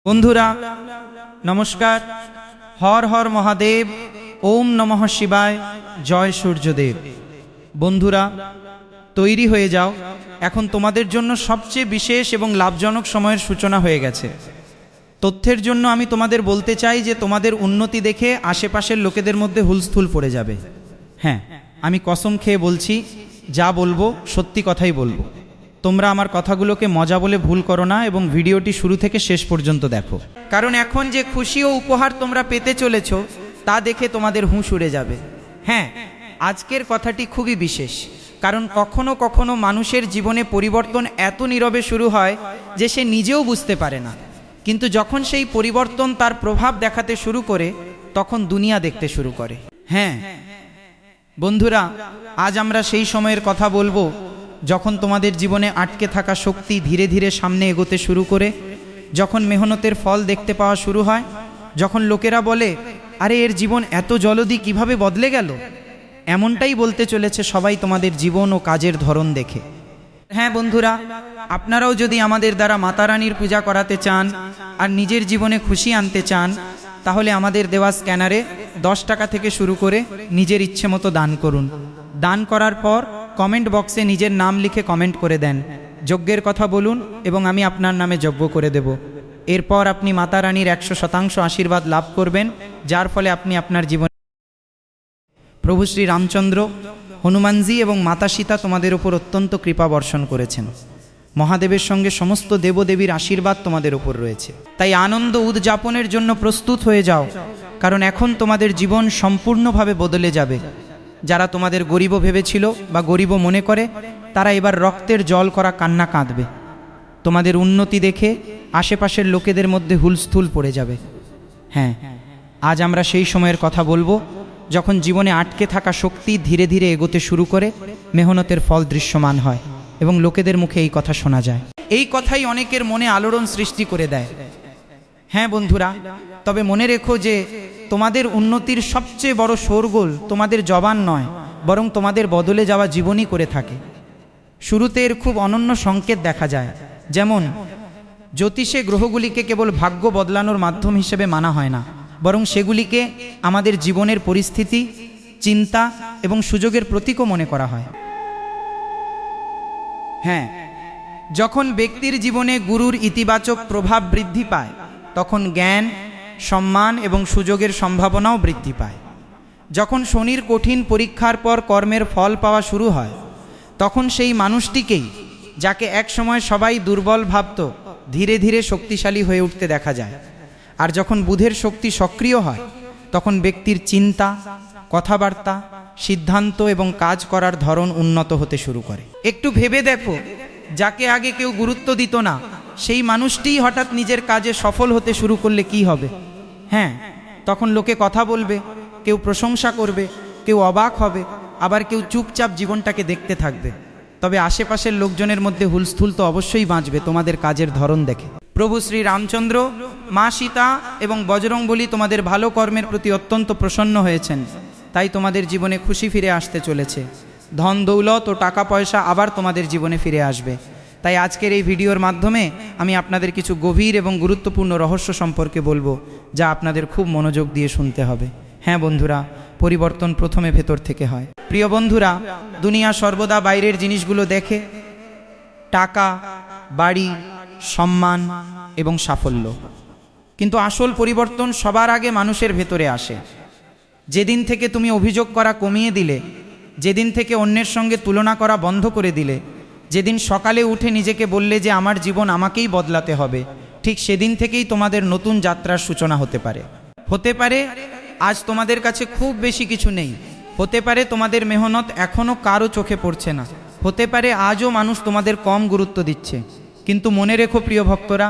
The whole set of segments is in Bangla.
বন্ধুরা নমস্কার। হর হর মহাদেব, ওম নমঃ শিবায়, জয় সূর্যদেব। বন্ধুরা তৈরি হয়ে যাও, এখন তোমাদের জন্য সবচেয়ে বিশেষ এবং লাভজনক সময়ের সূচনা হয়ে গেছে। তথ্যের জন্য আমি তোমাদের বলতে চাই যে তোমাদের উন্নতি দেখে আশেপাশের লোকেদের মধ্যে হুলস্থুল পড়ে যাবে। হ্যাঁ, আমি কসম খেয়ে বলছি, যা বলবো সত্যি কথাই বলবো। তোমরা আমার কথাগুলোকে মজা বলে ভুল করো না এবং ভিডিওটি শুরু থেকে শেষ পর্যন্ত দেখো, কারণ এখন যে খুশি ও উপহার তোমরা পেতে চলেছ তা দেখে তোমাদের হুঁশ উড়ে যাবে। হ্যাঁ, আজকের কথাটি খুবই বিশেষ, কারণ কখনো কখনো মানুষের জীবনে পরিবর্তন এত নীরবে শুরু হয় যে সে নিজেও বুঝতে পারে না, কিন্তু যখন সেই পরিবর্তন তার প্রভাব দেখাতে শুরু করে তখন দুনিয়া দেখতে শুরু করে। হ্যাঁ বন্ধুরা, আজ আমরা সেই সময়ের কথা বলবো যখন তোমাদের জীবনে আটকে থাকা শক্তি ধীরে ধীরে সামনে এগোতে শুরু করে, যখন মেহনতের ফল দেখতে পাওয়া শুরু হয়, যখন লোকেরা বলে আরে এর জীবন এত জলদি কিভাবে বদলে গেল। এমনটাই বলতে চলেছে সবাই তোমাদের জীবন ও কাজের ধরন দেখে। হ্যাঁ বন্ধুরা, আপনারাও যদি আমাদের দ্বারা মাতা রানীর পূজা করাতে চান আর নিজের জীবনে খুশি আনতে চান, তাহলে আমাদের দেওয়া স্ক্যানারে 10 টাকা থেকে শুরু করে নিজের ইচ্ছে মতো দান করুন। দান করার পর কমেন্ট বক্সে নিজের নাম লিখে কমেন্ট করে দেন, যজ্ঞের কথা বলুন এবং আমি আপনার নামে যজ্ঞ করে দেব। এরপর আপনি মাতা রানীর 100% আশীর্বাদ লাভ করবেন, যার ফলে আপনি আপনার জীবনে প্রভু শ্রী রামচন্দ্র, হনুমানজি এবং মাতা সীতা তোমাদের উপর অত্যন্ত কৃপা বর্ষণ করেছেন। মহাদেবের সঙ্গে সমস্ত দেবদেবীর আশীর্বাদ তোমাদের উপর রয়েছে। তাই আনন্দ উদযাপনের জন্য প্রস্তুত হয়ে যাও, কারণ এখন তোমাদের জীবন সম্পূর্ণভাবে বদলে যাবে। যারা তোমাদের গরিব ভেবেছিল বা গরিব মনে করে, তারা এবার রক্তের জল করা কান্না কাঁদবে। তোমাদের উন্নতি দেখে আশেপাশের লোকেদের মধ্যে হুলস্থুল পড়ে যাবে। হ্যাঁ, আজ আমরা সেই সময়ের কথা বলবো যখন জীবনে আটকে থাকা শক্তি ধীরে ধীরে এগোতে শুরু করে, মেহনতের ফল দৃশ্যমান হয় এবং লোকেদের মুখে এই কথা শোনা যায়। এই কথাই অনেকের মনে আলোড়ন সৃষ্টি করে দেয়। হ্যাঁ বন্ধুরা, তবে মনে রেখো যে তোমাদের উন্নতির সবচেয়ে বড় শোরগোল তোমাদের জবান নয়, বরং তোমাদের বদলে যাওয়া জীবনই করে থাকে। শুরুতে এর খুব অনন্য সংকেত দেখা যায়। যেমন জ্যোতিষে গ্রহগুলিকে কেবল ভাগ্য বদলানোর মাধ্যম হিসেবে মানা হয় না, বরং সেগুলিকে আমাদের জীবনের পরিস্থিতি, চিন্তা এবং সুযোগের প্রতীকও মনে করা হয়। হ্যাঁ, যখন ব্যক্তির জীবনে গুরুর ইতিবাচক প্রভাব বৃদ্ধি পায়, তখন জ্ঞান, সম্মান এবং সুযোগের সম্ভাবনাও বৃদ্ধি পায়। যখন শনির কঠিন পরীক্ষার পর কর্মের ফল পাওয়া শুরু হয়, তখন সেই মানুষটিকেই, যাকে একসময় সবাই দুর্বল ভাবত, ধীরে ধীরে শক্তিশালী হয়ে উঠতে দেখা যায়। আর যখন বুধের শক্তি সক্রিয় হয়, তখন ব্যক্তির চিন্তা, কথাবার্তা, সিদ্ধান্ত এবং কাজ করার ধরন উন্নত হতে শুরু করে। একটু ভেবে দেখো, যাকে আগে কেউ গুরুত্ব দিত না, সেই মানুষটিই হঠাৎ নিজের কাজে সফল হতে শুরু করলে কি হবে? হ্যাঁ, তখন লোকে কথা বলবে, কেউ প্রশংসা করবে, কেউ অবাক হবে, আবার কেউ চুপচাপ জীবনটাকে দেখতে থাকবে। তবে আশেপাশের লোকজনের মধ্যে হুলস্থুল তো অবশ্যই বাঁচবে তোমাদের কাজের ধরন দেখে। প্রভু শ্রী রামচন্দ্র, মা সীতা এবং বজরংবলী তোমাদের ভালো কর্মের প্রতি অত্যন্ত প্রসন্ন হয়েছেন। তাই তোমাদের জীবনে খুশি ফিরে আসতে চলেছে। ধন দৌলত ও টাকা পয়সা আবার তোমাদের জীবনে ফিরে আসবে। তাই আজকের এই ভিডিওর মাধ্যমে আমি আপনাদের কিছু গভীর এবং গুরুত্বপূর্ণ রহস্য সম্পর্কে বলবো, যা আপনাদের খুব মনোযোগ দিয়ে শুনতে হবে। হ্যাঁ বন্ধুরা, পরিবর্তন প্রথমে ভেতর থেকে হয়। প্রিয় বন্ধুরা, দুনিয়া সর্বদা বাইরের জিনিসগুলো দেখে, টাকা, বাড়ি, সম্মান এবং সাফল্য, কিন্তু আসল পরিবর্তন সবার আগে মানুষের ভেতরে আসে। যেদিন থেকে তুমি অভিযোগ করা কমিয়ে দিলে, যেদিন থেকে অন্যের সঙ্গে তুলনা করা বন্ধ করে দিলে, যেদিন সকালে উঠে নিজেকে বললে যে আমার জীবন আমাকেই বদলাতে হবে, ঠিক সেদিন থেকেই তোমাদের নতুন যাত্রার সূচনা হতে পারে। হতে পারে আজ তোমাদের কাছে খুব বেশি কিছু নেই, হতে পারে তোমাদের মেহনত এখনও কারো চোখে পড়ছে না, হতে পারে আজও মানুষ তোমাদের কম গুরুত্ব দিচ্ছে, কিন্তু মনে রেখো প্রিয় ভক্তরা,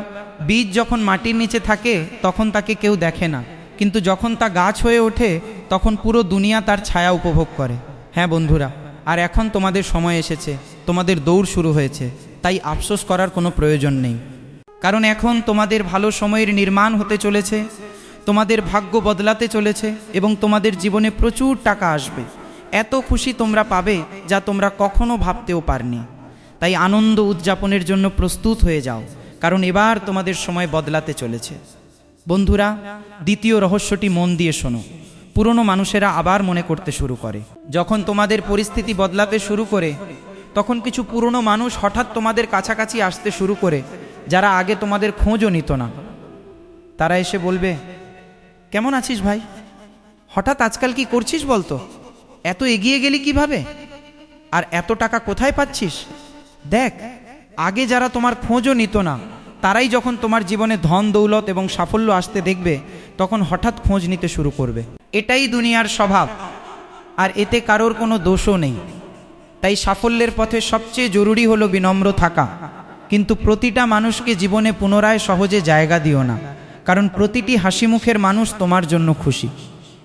বীজ যখন মাটির নিচে থাকে তখন তাকে কেউ দেখে না, কিন্তু যখন তা গাছ হয়ে ওঠে তখন পুরো দুনিয়া তার ছায়া উপভোগ করে। হ্যাঁ বন্ধুরা, আর এখন তোমাদের সময় এসেছে, তোমাদের দৌড় শুরু হয়েছে। তাই আফসোস করার কোনো প্রয়োজন নেই, কারণ এখন তোমাদের ভালো সময়ের নির্মাণ হতে চলেছে, তোমাদের ভাগ্য বদলাতে চলেছে এবং তোমাদের জীবনে প্রচুর টাকা আসবে। এত খুশি তোমরা পাবে যা তোমরা কখনো ভাবতেও পারনি। তাই আনন্দ উদযাপনের জন্য প্রস্তুত হয়ে যাও, কারণ এবার তোমাদের সময় বদলাতে চলেছে। বন্ধুরা, দ্বিতীয় রহস্যটি মন দিয়ে শোনো। পুরনো মানুষেরা আবার মনে করতে শুরু করে। যখন তোমাদের পরিস্থিতি বদলাতে শুরু করে, তখন কিছু পুরনো মানুষ হঠাৎ তোমাদের কাছাকাছি আসতে শুরু করে, যারা আগে তোমাদের খোঁজও নিত না। তারা এসে বলবে, কেমন আছিস ভাই? হঠাৎ আজকাল কি করছিস বলতো? এত এগিয়ে গেলি কিভাবে? আর এত টাকা কোথায় পাচ্ছিস? দেখ, আগে যারা তোমার খোঁজও নিত না, তারাই যখন তোমার জীবনে ধন দৌলত এবং সাফল্য আসতে দেখবে, তখন হঠাৎ খোঁজ নিতে শুরু করবে। এটাই দুনিয়ার স্বভাব, আর এতে কারোর কোনো দোষও নেই। তাই সাফল্যের পথে সবচেয়ে জরুরি হলো বিনম্র থাকা। কিন্তু প্রতিটা মানুষকে জীবনে পুনরায় সহজে জায়গা দিও না, কারণ প্রতিটি হাসি মুখের মানুষ তোমার জন্য খুশি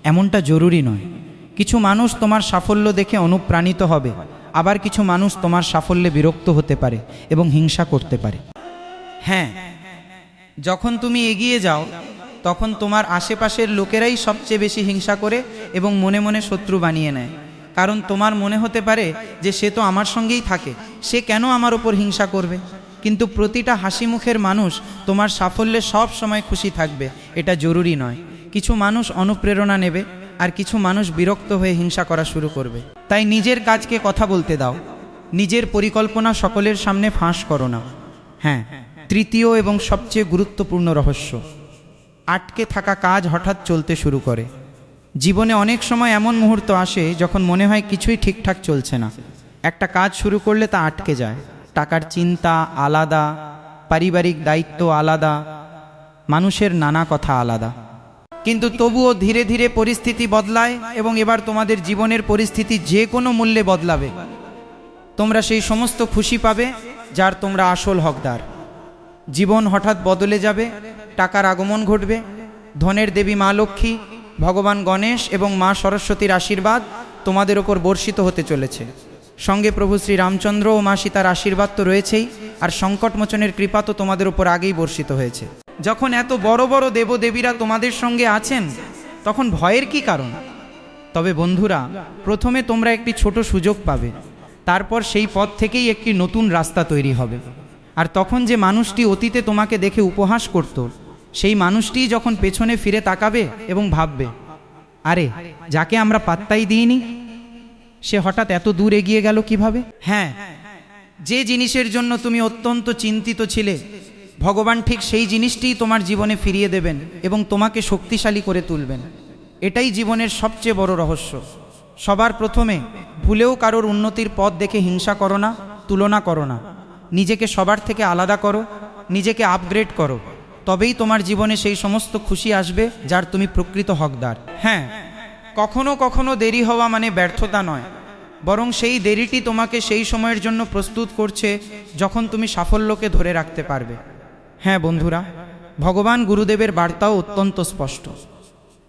এমনটা জরুরি নয়। কিছু মানুষ তোমার সাফল্য দেখে অনুপ্রাণিত হবে, আবার কিছু মানুষ তোমার সাফল্যে বিরক্ত হতে পারে এবং হিংসা করতে পারে। হ্যাঁ, যখন তুমি এগিয়ে যাও, তখন তোমার আশেপাশের লোকেরাই সবচেয়ে বেশি হিংসা করে এবং মনে মনে শত্রু বানিয়ে নেয়। কারণ তোমার মনে হতে পারে যে সে তো আমার সঙ্গেই থাকে, সে কেন আমার ওপর হিংসা করবে? কিন্তু প্রতিটা হাসি মুখের মানুষ তোমার সাফল্যে সব সময় খুশি থাকবে, এটা জরুরি নয়। কিছু মানুষ অনুপ্রেরণা নেবে, আর কিছু মানুষ বিরক্ত হয়ে হিংসা করা শুরু করবে। তাই নিজের কাজকে কথা বলতে দাও, নিজের পরিকল্পনা সকলের সামনে ফাঁস করো না। হ্যাঁ, তৃতীয় এবং সবচেয়ে গুরুত্বপূর্ণ রহস্য, আটকে থাকা কাজ হঠাৎ চলতে শুরু করে। জীবনে অনেক সময় এমন মুহূর্ত আসে যখন মনে হয় কিছুই ঠিকঠাক চলছে না। একটা কাজ শুরু করলে তা আটকে যায়। টাকার চিন্তা আলাদা, পারিবারিক দায়িত্ব আলাদা, মানুষের নানা কথা আলাদা। কিন্তু তবুও ধীরে ধীরে পরিস্থিতি বদলায় এবং এবার তোমাদের জীবনের পরিস্থিতি যে কোনো মূল্যে বদলাবে। তোমরা সেই সমস্ত খুশি পাবে যার তোমরা আসল হকদার। জীবন হঠাৎ বদলে যাবে, টাকার আগমন ঘটবে, ধনের দেবী মা লক্ষ্মী, ভগবান গণেশ এবং মা সরস্বতীর আশীর্বাদ তোমাদের ওপর বর্ষিত হতে চলেছে। সঙ্গে প্রভু শ্রী রামচন্দ্র ও মা সীতার আশীর্বাদ তো রয়েছেই, আর সংকটমোচনের কৃপা তো তোমাদের ওপর আগেই বর্ষিত হয়েছে। যখন এত বড় বড় দেবদেবীরা তোমাদের সঙ্গে আছেন, তখন ভয়ের কি কারণ? তবে বন্ধুরা, প্রথমে তোমরা একটি ছোট সুযোগ পাবে, তারপর সেই পথ থেকেই একটি নতুন রাস্তা তৈরি হবে। আর তখন যে মানুষটি অতীতে তোমাকে দেখে উপহাস করত, সেই মানুষটিই যখন পেছনে ফিরে তাকাবে এবং ভাববে, আরে যাকে আমরা পাত্তাই দিইনি, সে হঠাৎ এত দূর এগিয়ে গেল কিভাবে? হ্যাঁ, যে জিনিসের জন্য তুমি অত্যন্ত চিন্তিত ছিলে, ভগবান ঠিক সেই জিনিসটিই তোমার জীবনে ফিরিয়ে দেবেন এবং তোমাকে শক্তিশালী করে তুলবেন। এটাই জীবনের সবচেয়ে বড় রহস্য। সবার প্রথমে ভুলেও কারোর উন্নতির পথ দেখে হিংসা করো না, তুলনা করো না। নিজেকে সবার থেকে আলাদা করো, নিজেকে আপগ্রেড করো, তবেই তোমার জীবনে সেই সমস্ত খুশি আসবে যার তুমি প্রকৃত হকদার। হ্যাঁ, কখনো কখনো দেরি হওয়া মানে ব্যর্থতা নয়, বরং সেই দেরিটি তোমাকে সেই সময়ের জন্য প্রস্তুত করছে যখন তুমি সাফল্যকে ধরে রাখতে পারবে। হ্যাঁ বন্ধুরা, ভগবান গুরুদেবের বার্তাও অত্যন্ত স্পষ্ট।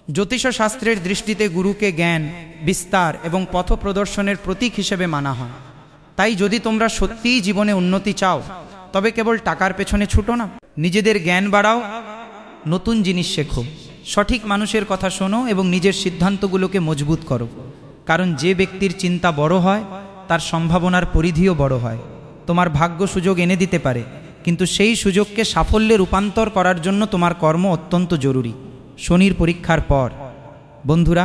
জ্যোতিষ শাস্ত্রের দৃষ্টিতে গুরুকে জ্ঞান, বিস্তার এবং পথ প্রদর্শনের প্রতীক হিসেবে মানা হয়। তাই যদি তোমরা সত্যিই জীবনে উন্নতি চাও, তবে কেবল টাকার পেছনে ছুটো না, নিজেদের জ্ঞান বাড়াও, নতুন জিনিস শেখো, সঠিক মানুষের কথা শোনো এবং নিজের সিদ্ধান্তগুলোকে মজবুত করো। কারণ যে ব্যক্তির চিন্তা বড় হয়, তার সম্ভাবনার পরিধিও বড় হয়। তোমার ভাগ্য সুযোগ এনে দিতে পারে, কিন্তু সেই সুযোগকে সাফল্যে রূপান্তর করার জন্য তোমার কর্ম অত্যন্ত জরুরি। শনির পরীক্ষার পর বন্ধুরা,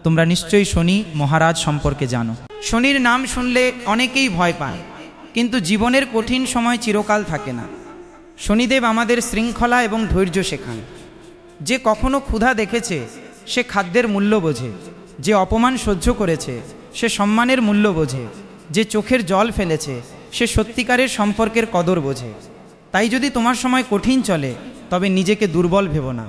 তোমরা নিশ্চয়ই শনি মহারাজ সম্পর্কে জানো। শনির নাম শুনলে অনেকেই ভয় পায়, কিন্তু জীবনের কঠিন সময় চিরকাল থাকে না। শনিদেব আমাদের শৃঙ্খলা এবং ধৈর্য শেখান। যে কখনো ক্ষুধা দেখেছে সে খাদ্যের মূল্য বোঝে, যে অপমান সহ্য করেছে সে সম্মানের মূল্য বোঝে, যে চোখের জল ফেলেছে সে সত্যিকারের সম্পর্কের কদর বোঝে। তাই যদি তোমার সময় কঠিন চলে, তবে নিজেকে দুর্বল ভেবো না।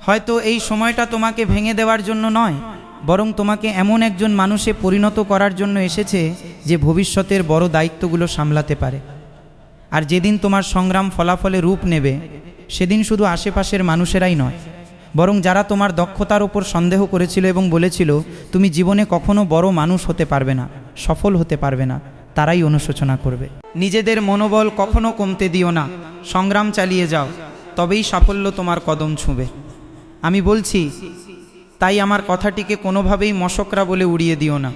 হয়তো এই সময়টা তোমাকে ভেঙে দেওয়ার জন্য নয়, বরং তোমাকে এমন একজন মানুষে পরিণত করার জন্য এসেছে যে ভবিষ্যতের বড় দায়িত্বগুলো সামলাতে পারে। আর যেদিন তোমার সংগ্রাম ফলাফলে রূপ নেবে, সেদিন শুধু আশেপাশের মানুষেরাই নয়, বরং যারা তোমার দক্ষতার উপর সন্দেহ করেছিল এবং বলেছিল তুমি জীবনে কখনো বড় মানুষ হতে পারবে না, সফল হতে পারবে না, তারাই অনুশোচনা করবে। নিজেদের মনোবল কখনো কমতে দিও না, সংগ্রাম চালিয়ে যাও, তবেই সাফল্য তোমার কদম ছুঁবে। আমি বলছি, তাই আমার কথাটিকে কোনোভাবেই মশকরা বলে উড়িয়ে দিও না।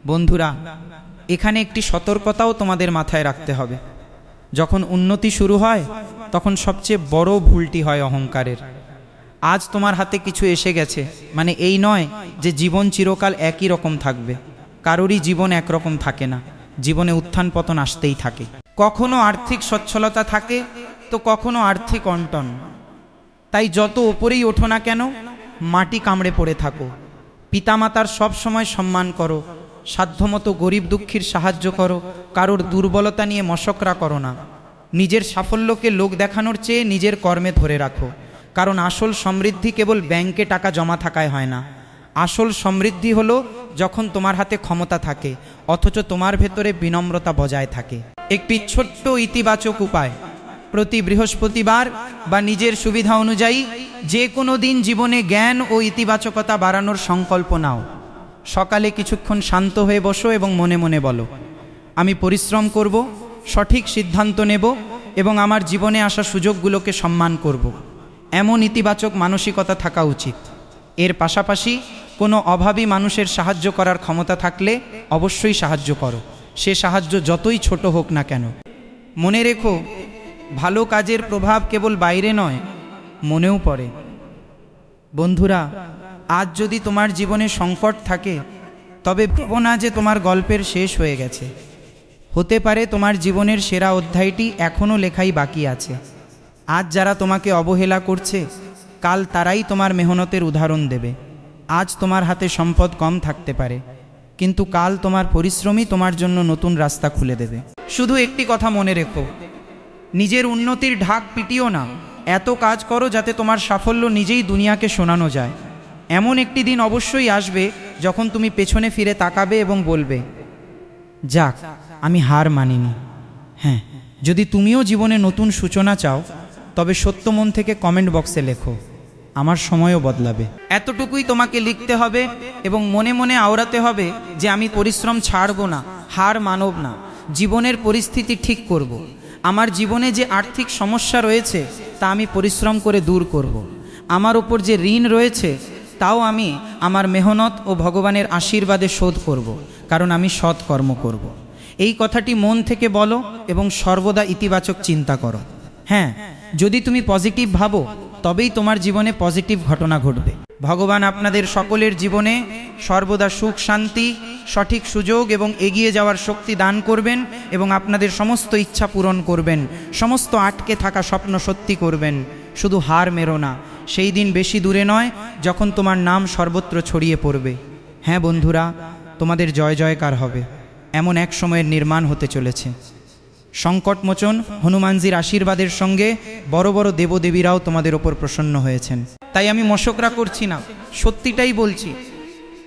বন্ধুরা, এখানে একটি সতর্কতাও তোমাদের মাথায় রাখতে হবে। যখন উন্নতি শুরু হয় তখন সবচেয়ে বড় ভুলটি হয় অহংকারের। আজ তোমার হাতে কিছু এসে গেছে মানে এই নয় যে জীবন চিরকাল একই রকম থাকবে। কারোরই জীবন একরকম থাকে না, জীবনে উত্থান পতন আসতেই থাকে। কখনো আর্থিক সচ্ছলতা থাকে তো কখনো আর্থিক অনটন। তাই যত ওপরেই ওঠো না কেন মাটি কামড়ে পড়ে থাকো। পিতামাতার সব সময় সম্মান করো, সাধ্যমতো গরিব দুঃখীর সাহায্য করো, কারোর দুর্বলতা নিয়ে মশকরা করো না। নিজের সাফল্যকে লোক দেখানোর চেয়ে নিজের কর্মে ধরে রাখো, কারণ আসল সমৃদ্ধি কেবল ব্যাংকে টাকা জমা থাকায় হয় না। আসল সমৃদ্ধি হলো যখন তোমার হাতে ক্ষমতা থাকে অথচ তোমার ভেতরে বিনম্রতা বজায় থাকে। একটি ছোট্ট ইতিবাচক উপায়, প্রতি বৃহস্পতিবার বা নিজের সুবিধা অনুযায়ী যে কোনো দিন জীবনে জ্ঞান ও ইতিবাচকতা বাড়ানোর সংকল্প নাও। সকালে কিছুক্ষণ শান্ত হয়ে বসো এবং মনে মনে বলো, আমি পরিশ্রম করব, সঠিক সিদ্ধান্ত নেব এবং আমার জীবনে আসা সুযোগগুলোকে সম্মান করব। এমন ইতিবাচক মানসিকতা থাকা উচিত। এর পাশাপাশি কোনো অভাবী মানুষের সাহায্য করার ক্ষমতা থাকলে অবশ্যই সাহায্য করো, সে সাহায্য যতই ছোট হোক না কেন। মনে রেখো, ভালো কাজের প্রভাব কেবল বাইরে নয়, মনেও পড়ে। বন্ধুরা, আজ যদি তোমার জীবনে সংকট থাকে তবে ভেবো না যে তোমার গল্পের শেষ হয়ে গেছে। হতে পারে তোমার জীবনের সেরা অধ্যায়টি এখনও লেখাই বাকি আছে। আজ যারা তোমাকে অবহেলা করছে কাল তারাই তোমার মেহনতের উদাহরণ দেবে। আজ তোমার হাতে সম্পদ কম থাকতে পারে কিন্তু কাল তোমার পরিশ্রমই তোমার জন্য নতুন রাস্তা খুলে দেবে। শুধু একটি কথা মনে রেখো, নিজের উন্নতির ঢাক পিটিও না, এত কাজ করো যাতে তোমার সাফল্য নিজেই দুনিয়াকে শোনানো যায়। এমন একটি দিন অবশ্যই আসবে যখন তুমি পেছনে ফিরে তাকাবে এবং বলবে, যাক, আমি হার মানিনি। হ্যাঁ, যদি তুমিও জীবনে নতুন সূচনা চাও তবে সত্য মন থেকে কমেন্ট বক্সে লেখো, আমার সময়ও বদলাবে। এতটুকুই তোমাকে লিখতে হবে এবং মনে মনে আওড়াতে হবে যে আমি পরিশ্রম ছাড়ব না, হার মানব না, জীবনের পরিস্থিতি ঠিক করব। আমার জীবনে যে আর্থিক সমস্যা রয়েছে তা আমি পরিশ্রম করে দূর করব। আমার ওপর যে ঋণ রয়েছে তাও আমি আমার মেহনত ও ভগবানের আশীর্বাদে শোধ করব, কারণ আমি সৎ কর্ম করব। এই কথাটি মন থেকে বলো এবং সর্বদা ইতিবাচক চিন্তা করো। হ্যাঁ, যদি তুমি পজিটিভ ভাবো তবেই তোমার জীবনে পজিটিভ ঘটনা ঘটবে। ভগবান আপনাদের সকলের জীবনে সর্বদা সুখ, শান্তি, সঠিক সুযোগ এবং এগিয়ে যাওয়ার শক্তি দান করবেন এবং আপনাদের সমস্ত ইচ্ছা পূরণ করবেন, সমস্ত আটকে থাকা স্বপ্ন সত্যি করবেন। শুধু হার মেরো না, সেই দিন বেশি দূরে নয় যখন তোমার নাম সর্বত্র ছড়িয়ে পড়বে। হ্যাঁ বন্ধুরা, তোমাদের জয় জয়কার হবে। এমন এক সময়ের নির্মাণ হতে চলেছে। সংকটমোচন হনুমানজির আশীর্বাদের সঙ্গে বড় বড় দেবদেবীরাও তোমাদের ওপর প্রসন্ন হয়েছেন। তাই আমি মশকরা করছি না, সত্যিটাই বলছি।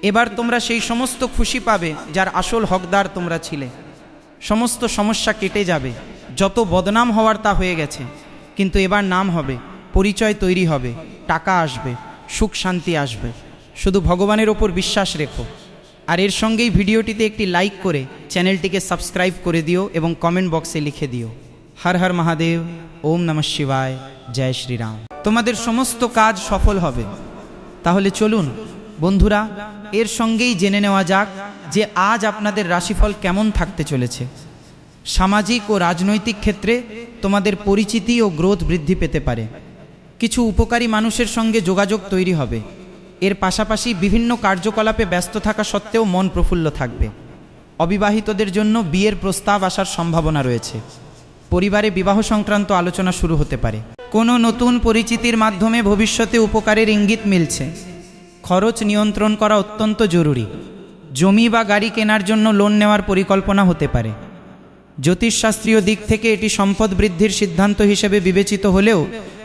এবার তোমরা সেই সমস্ত খুশি পাবে যার আসল হকদার তোমরা ছিলে। সমস্ত সমস্যা কেটে যাবে, যত বদনাম হওয়ার তা হয়ে গেছে, কিন্তু এবার নাম হবে, পরিচয় তৈরি হবে, টাকা আসবে, সুখ শান্তি আসবে। শুধু ভগবানের ওপর বিশ্বাস রেখো। আর এর সঙ্গেই ভিডিওটিতে একটি লাইক করে চ্যানেলটিকে সাবস্ক্রাইব করে দিও এবং কমেন্ট বক্সে লিখে দিও, হর হর মহাদেব, ওম নমঃ শিবায়, জয় শ্রীরাম। তোমাদের সমস্ত কাজ সফল হবে। তাহলে চলুন বন্ধুরা, এর সঙ্গেই জেনে নেওয়া যাক যে আজ আপনাদের রাশিফল কেমন থাকতে চলেছে। সামাজিক ও রাজনৈতিক ক্ষেত্রে তোমাদের পরিচিতি ও গ্রোথ বৃদ্ধি পেতে পারে। কিছু উপকারী মানুষের সঙ্গে যোগাযোগ তৈরি হবে। এর পাশাপাশি বিভিন্ন কার্যকলাপে ব্যস্ত থাকা সত্ত্বেও মন প্রফুল্ল থাকবে। অবিবাহিতদের জন্য বিয়ের প্রস্তাব আসার সম্ভাবনা রয়েছে। পরিবারে বিবাহ সংক্রান্ত আলোচনা শুরু হতে পারে। কোনো নতুন পরিচিতির মাধ্যমে ভবিষ্যতে উপকারের ইঙ্গিত মিলছে। খরচ নিয়ন্ত্রণ করা অত্যন্ত জরুরি। জমি বা গাড়ি কেনার জন্য লোন নেওয়ার পরিকল্পনা হতে পারে। জ্যোতিষশাস্ত্রীয় দিক থেকে এটি সম্পদ বৃদ্ধির সিদ্ধান্ত হিসেবে বিবেচিত হলেও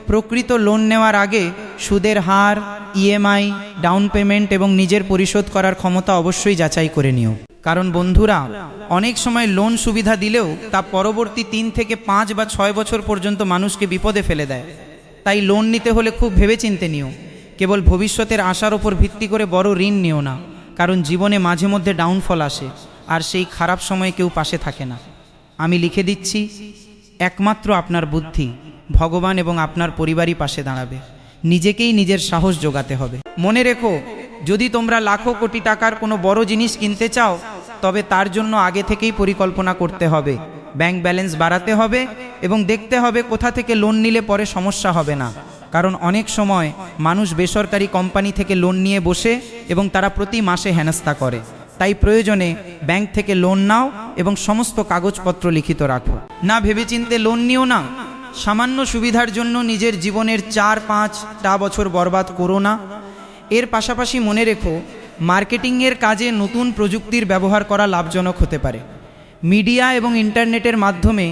প্রকৃত লোন নেওয়ার আগে সুদের হার, ইএমআই, ডাউন পেমেন্ট এবং নিজের পরিশোধ করার ক্ষমতা অবশ্যই যাচাই করে নিও। কারণ বন্ধুরা, অনেক সময় লোন সুবিধা দিলেও তা পরবর্তী 3 থেকে 5 বা 6 বছর পর্যন্ত মানুষকে বিপদে ফেলে দেয়। তাই লোন নিতে হলে খুব ভেবেচিন্তে নিও। কেবল ভবিষ্যতের আশার ওপর ভিত্তি করে বড় ঋণ নিও না, কারণ জীবনে মাঝে মধ্যে ডাউনফল আসে আর সেই খারাপ সময়ে কেউ পাশে থাকে না। আমি লিখে দিচ্ছি, একমাত্র আপনার বুদ্ধি, ভগবান এবং আপনার পরিবারই পাশে দাঁড়াবে। নিজেকেই নিজের সাহস জোগাতে হবে। মনে রেখো, যদি তোমরা লাখো কোটি টাকার কোনো বড় জিনিস কিনতে চাও তবে তার জন্য আগে থেকেই পরিকল্পনা করতে হবে, ব্যাংক ব্যালেন্স বাড়াতে হবে এবং দেখতে হবে কোথা থেকে লোন নিলে পরে সমস্যা হবে না। কারণ অনেক সময় মানুষ বেসরকারি কোম্পানি থেকে লোন নিয়ে বসে এবং তারা প্রতি মাসে হেনস্থা করে। তাই প্রয়োজনে ব্যাংক থেকে লোন নাও এবং সমস্ত কাগজপত্র লিখিত রাখো। না ভেবেচিন্তে লোন নিও না। সামান্য সুবিধার জন্য নিজের জীবনের 4-5টা বছর বরবাদ করো না। এর পাশাপাশি মনে রেখো, মার্কেটিংয়ের কাজে নতুন প্রযুক্তির ব্যবহার করা লাভজনক হতে পারে। মিডিয়া এবং ইন্টারনেটের মাধ্যমে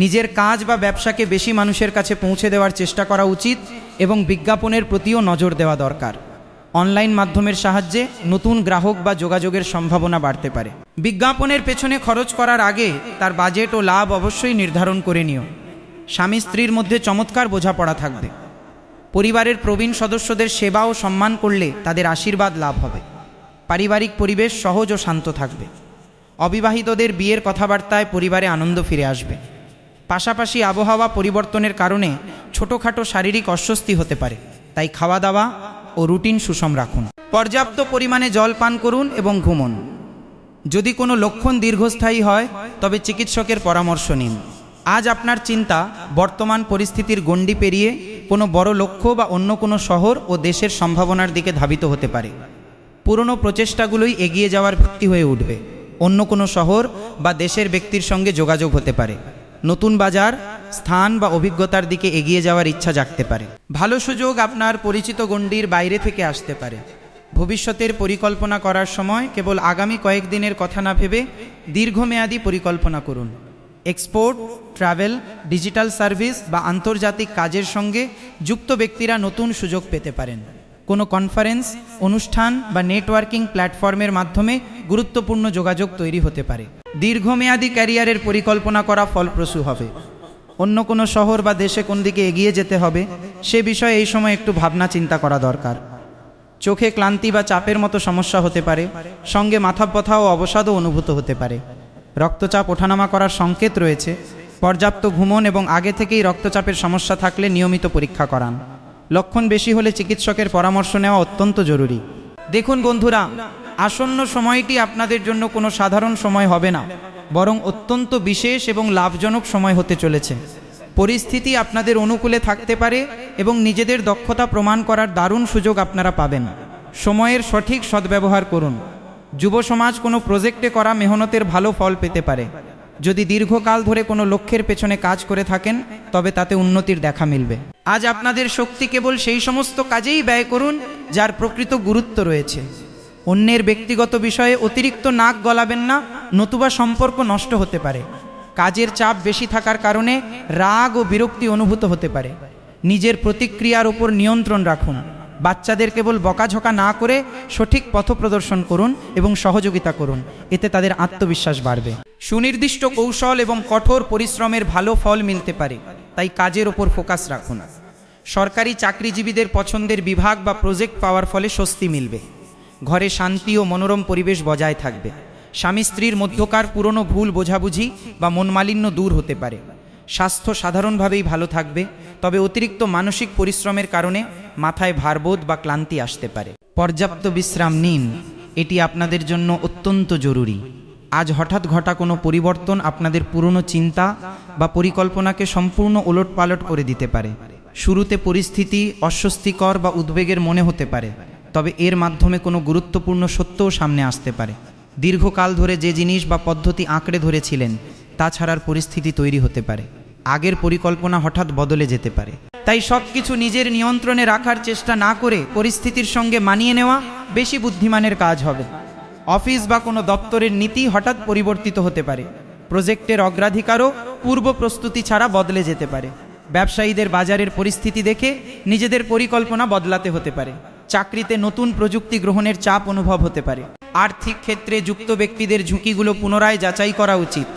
নিজের কাজ বা ব্যবসাকে বেশি মানুষের কাছে পৌঁছে দেওয়ার চেষ্টা করা উচিত এবং বিজ্ঞাপনের প্রতিও নজর দেওয়া দরকার। অনলাইন মাধ্যমের সাহায্যে নতুন গ্রাহক বা যোগাযোগের সম্ভাবনা বাড়তে পারে। বিজ্ঞাপনের পেছনে খরচ করার আগে তার বাজেট ও লাভ অবশ্যই নির্ধারণ করে নিও। স্বামী স্ত্রীর মধ্যে চমৎকার বোঝাপড়া থাকবে। পরিবারের প্রবীণ সদস্যদের সেবা ও সম্মান করলে তাদের আশীর্বাদ লাভ হবে। পারিবারিক পরিবেশ সহজ ও শান্ত থাকবে। অবিবাহিতদের বিয়ের কথাবার্তায় পরিবারে আনন্দ ফিরে আসবে। পাশাপাশি আবহাওয়া পরিবর্তনের কারণে ছোটোখাটো শারীরিক অস্বস্তি হতে পারে, তাই খাওয়া দাওয়া ও রুটিন সুষম রাখুন। পর্যাপ্ত পরিমাণে জল পান করুন এবং ঘুমন। যদি কোনো লক্ষণ দীর্ঘস্থায়ী হয় তবে চিকিৎসকের পরামর্শ নিন। আজ আপনার চিন্তা বর্তমান পরিস্থিতির গণ্ডি পেরিয়ে কোনো বড় লক্ষ্য বা অন্য কোনো শহর ও দেশের সম্ভাবনার দিকে ধাবিত হতে পারে। পুরনো প্রচেষ্টাগুলোই এগিয়ে যাওয়ার ভিত্তি হয়ে উঠবে। অন্য কোনো শহর বা দেশের ব্যক্তির সঙ্গে যোগাযোগ হতে পারে। নতুন বাজার, স্থান বা অভিজ্ঞতার দিকে এগিয়ে যাওয়ার ইচ্ছা জাগতে পারে। ভালো সুযোগ আপনার পরিচিত গণ্ডির বাইরে থেকে আসতে পারে। ভবিষ্যতের পরিকল্পনা করার সময় কেবল আগামী কয়েকদিনের কথা না ভেবে দীর্ঘমেয়াদী পরিকল্পনা করুন। এক্সপোর্ট, ট্রাভেল, ডিজিটাল সার্ভিস বা আন্তর্জাতিক কাজের সঙ্গে যুক্ত ব্যক্তিরা নতুন সুযোগ পেতে পারেন। কোনো কনফারেন্স, অনুষ্ঠান বা নেটওয়ার্কিং প্ল্যাটফর্মের মাধ্যমে গুরুত্বপূর্ণ যোগাযোগ তৈরি হতে পারে। দীর্ঘমেয়াদী ক্যারিয়ারের পরিকল্পনা করা ফলপ্রসূ হবে। অন্য কোনো শহর বা দেশে কোন দিকে এগিয়ে যেতে হবে সে বিষয়ে এই সময় একটু ভাবনা চিন্তা করা দরকার। চোখে ক্লান্তি বা চাপের মতো সমস্যা হতে পারে, সঙ্গে মাথা ব্যথা ও অবসাদও অনুভূত হতে পারে। রক্তচাপ ওঠানামা করার সংকেত রয়েছে। পর্যাপ্ত ঘুমন এবং আগে থেকেই রক্তচাপের সমস্যা থাকলে নিয়মিত পরীক্ষা করান। লক্ষণ বেশি হলে চিকিৎসকের পরামর্শ নেওয়া অত্যন্ত জরুরি। দেখুন বন্ধুরা, আসন্ন সময়টি আপনাদের জন্য কোনো সাধারণ সময় হবে না, বরং অত্যন্ত বিশেষ এবং লাভজনক সময় হতে চলেছে। পরিস্থিতি আপনাদের অনুকূলে থাকতে পারে এবং নিজেদের দক্ষতা প্রমাণ করার দারুণ সুযোগ আপনারা পাবেন। সময়ের সঠিক সদ্ব্যবহার করুন। যুব সমাজ কোনো প্রজেক্টে করা মেহনতের ভালো ফল পেতে পারে। যদি দীর্ঘকাল ধরে কোনো লক্ষ্যের পেছনে কাজ করে থাকেন তবে তাতে উন্নতির দেখা মিলবে। আজ আপনাদের শক্তি কেবল সেই সমস্ত কাজেই ব্যয় করুন যার প্রকৃত গুরুত্ব রয়েছে। অন্যের ব্যক্তিগত বিষয়ে অতিরিক্ত নাক গলাবেন না, নতুবা সম্পর্ক নষ্ট হতে পারে। কাজের চাপ বেশি থাকার কারণে রাগ ও বিরক্তি অনুভূত হতে পারে। নিজের প্রতিক্রিয়ার উপর নিয়ন্ত্রণ রাখুন। বাচ্চাদের কেবল বকাঝকা না করে সঠিক পথ প্রদর্শন করুন এবং সহযোগিতা করুন, এতে তাদের আত্মবিশ্বাস বাড়বে। সুনির্দিষ্ট কৌশল এবং কঠোর পরিশ্রমের ভালো ফল মিলতে পারে, তাই কাজের ওপর ফোকাস রাখুন। সরকারি চাকরিজীবীদের পছন্দের বিভাগ বা প্রজেক্ট পাওয়ার ফলে স্বস্তি মিলবে। ঘরে শান্তি ও মনোরম পরিবেশ বজায় থাকবে। স্বামী স্ত্রীর মধ্যকার পুরনো ভুল বোঝাবুঝি বা মনমালিন্য দূর হতে পারে। স্বাস্থ্য সাধারণভাবেই ভালো থাকবে, তবে অতিরিক্ত মানসিক পরিশ্রমের কারণে মাথায় ভারবোধ বা ক্লান্তি আসতে পারে। পর্যাপ্ত বিশ্রাম নিন, এটি আপনাদের জন্য অত্যন্ত জরুরি। আজ হঠাৎ ঘটা কোনো পরিবর্তন আপনাদের পুরনো চিন্তা বা পরিকল্পনাকে সম্পূর্ণ ওলটপালট করে দিতে পারে। শুরুতে পরিস্থিতি অস্বস্তিকর বা উদ্বেগের মনে হতে পারে, তবে এর মাধ্যমে কোনো গুরুত্বপূর্ণ সত্যও সামনে আসতে পারে। দীর্ঘকাল ধরে যে জিনিস বা পদ্ধতি আঁকড়ে ধরেছিলেন তা ছাড়ার পরিস্থিতি তৈরি হতে পারে। আগের পরিকল্পনা হঠাৎ বদলে যেতে পারে। তাই সব কিছু নিজের নিয়ন্ত্রণে রাখার চেষ্টা না করে পরিস্থিতির সঙ্গে মানিয়ে নেওয়া বেশি বুদ্ধিমানের কাজ হবে। অফিস বা কোনো দপ্তরের নীতি হঠাৎ পরিবর্তিত হতে পারে। প্রজেক্টের অগ্রাধিকারও পূর্ব প্রস্তুতি ছাড়া বদলে যেতে পারে। ব্যবসায়ীদের বাজারের পরিস্থিতি দেখে নিজেদের পরিকল্পনা বদলাতে হতে পারে। চাকরিতে নতুন প্রযুক্তি গ্রহণের চাপ অনুভব হতে পারে। আর্থিক ক্ষেত্রে যুক্ত ব্যক্তিদের ঝুঁকিগুলো পুনরায় যাচাই করা উচিত।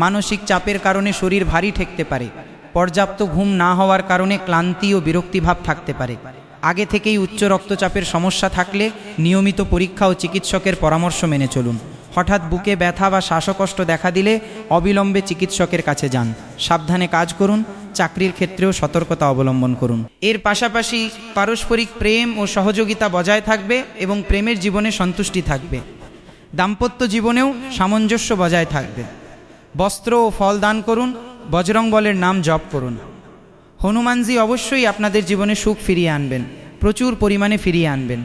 মানসিক চাপের কারণে শরীর ভারী ঠেকতে পারে। পর্যাপ্ত ঘুম না হওয়ার কারণে ক্লান্তি ও বিরক্তিভাব থাকতে পারে। আগে থেকেই উচ্চ রক্তচাপের সমস্যা থাকলে নিয়মিত পরীক্ষা ও চিকিৎসকের পরামর্শ মেনে চলুন। হঠাৎ বুকে ব্যথা বা শ্বাসকষ্ট দেখা দিলে অবিলম্বে চিকিৎসকের কাছে যান। সাবধানে কাজ করুন। চাকরির ক্ষেত্রেও সতর্কতা অবলম্বন করুন। এর পাশাপাশি পারস্পরিক প্রেম ও সহযোগিতা বজায় থাকবে এবং প্রেমের জীবনে সন্তুষ্টি থাকবে। দাম্পত্য জীবনেও সামঞ্জস্য বজায় থাকবে। বস্ত্র ও ফল দান করুন, বজরং বলের নাম জপ করুন। হনুমানজি অবশ্যই আপনাদের জীবনে সুখ ফিরিয়ে আনবেন, প্রচুর পরিমাণে ফিরিয়ে আনবেন।